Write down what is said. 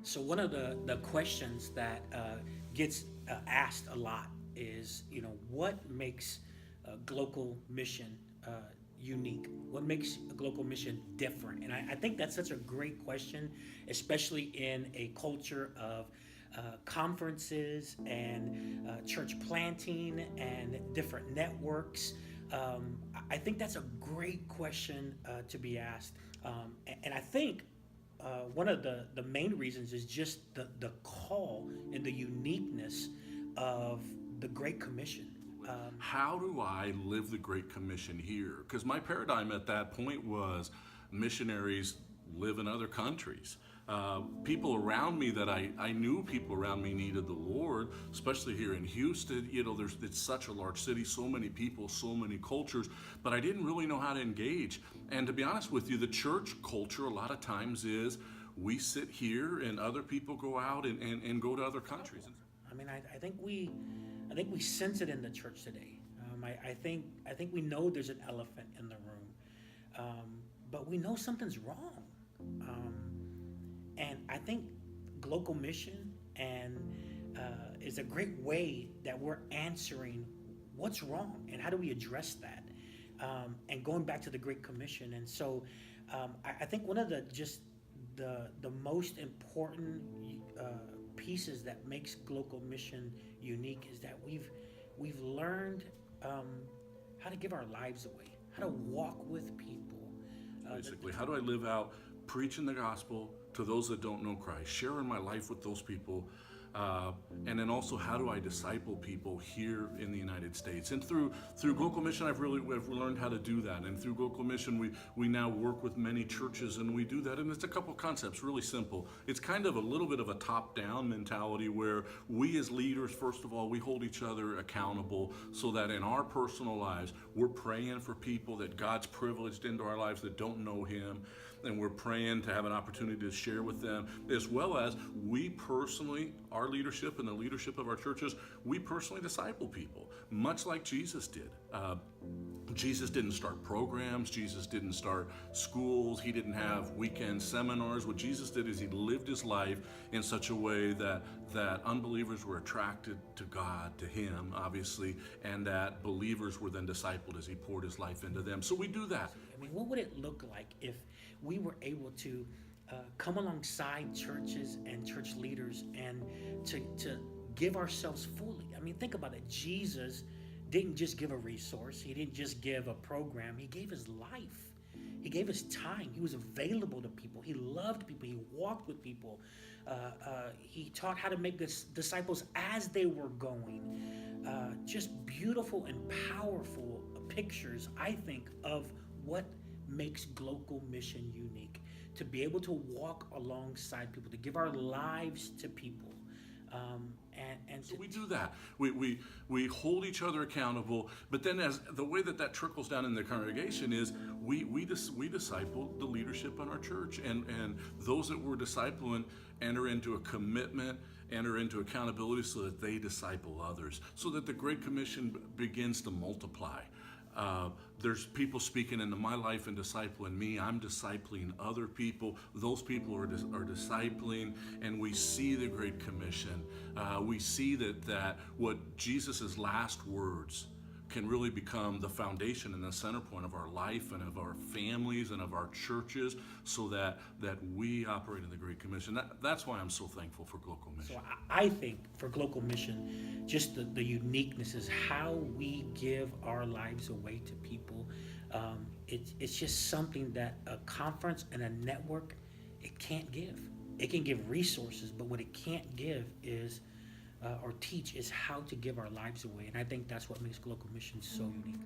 So one of the questions that gets asked a lot is, what makes a Glocal Mission unique? What makes a Glocal Mission different? And I think that's such a great question, especially in a culture of conferences and church planting and different networks. I think that's a great question to be asked. And I think one of the main reasons is just the call and the uniqueness of the Great Commission. How do I live the Great Commission here? Because my paradigm at that point was missionaries live in other countries. People around me that I knew people around me needed the Lord, especially here in Houston. It's such a large city, so many people, so many cultures, but I didn't really know how to engage. And to be honest with you, the church culture a lot of times is we sit here and other people go out and go to other countries. I mean, I think we sense it in the church today. I think we know there's an elephant in the room, but we know something's wrong. Um, and I think Glocal Mission and is a great way that we're answering what's wrong and how do we address that. And going back to the Great Commission, and so I think one of the most important pieces that makes Glocal Mission unique is that we've learned how to give our lives away, how to walk with people. Basically, how do I live out preaching the gospel to those that don't know Christ, sharing my life with those people, and then also how do I disciple people here in the United States? And through Glocal Mission, I've learned how to do that. And through Glocal Mission, we now work with many churches, and we do that. And it's a couple concepts, really simple. It's kind of a little bit of a top-down mentality where we as leaders, first of all, we hold each other accountable so that in our personal lives, we're praying for people that God's privileged into our lives that don't know Him. And we're praying to have an opportunity to share with them, as well as we personally, our leadership and the leadership of our churches, we personally disciple people, much like Jesus did. Jesus didn't start programs. Jesus didn't start schools. He didn't have weekend seminars. What Jesus did is he lived his life in such a way that unbelievers were attracted to God, to him, obviously, and that believers were then discipled as he poured his life into them. So we do that. I mean, what would it look like if we were able to come alongside churches and church leaders and to give ourselves fully? I mean, think about it. Jesus didn't just give a resource. He didn't just give a program. He gave his life. He gave his time. He was available to people. He loved people. He walked with people. He taught how to make disciples as they were going. Just beautiful and powerful pictures, I think, of what makes Glocal Mission unique. To be able to walk alongside people, to give our lives to people. So we do that. We hold each other accountable, but then as the way that trickles down in the congregation is we disciple the leadership in our church, and those that we're discipling enter into a commitment, enter into accountability so that they disciple others, so that the Great Commission begins to multiply. There's people speaking into my life and discipling me. I'm discipling other people. Those people are discipling, and we see the Great Commission. We see that what Jesus' last words can really become the foundation and the center point of our life and of our families and of our churches, so that we operate in the Great Commission. That's why I'm so thankful for Glocal Mission. So I think for Glocal Mission, just the uniqueness is how we give our lives away to people. It's just something that a conference and a network, it can't give. It can give resources, but what it can't give is or teach is how to give our lives away. And I think that's what makes Glocal Mission so unique.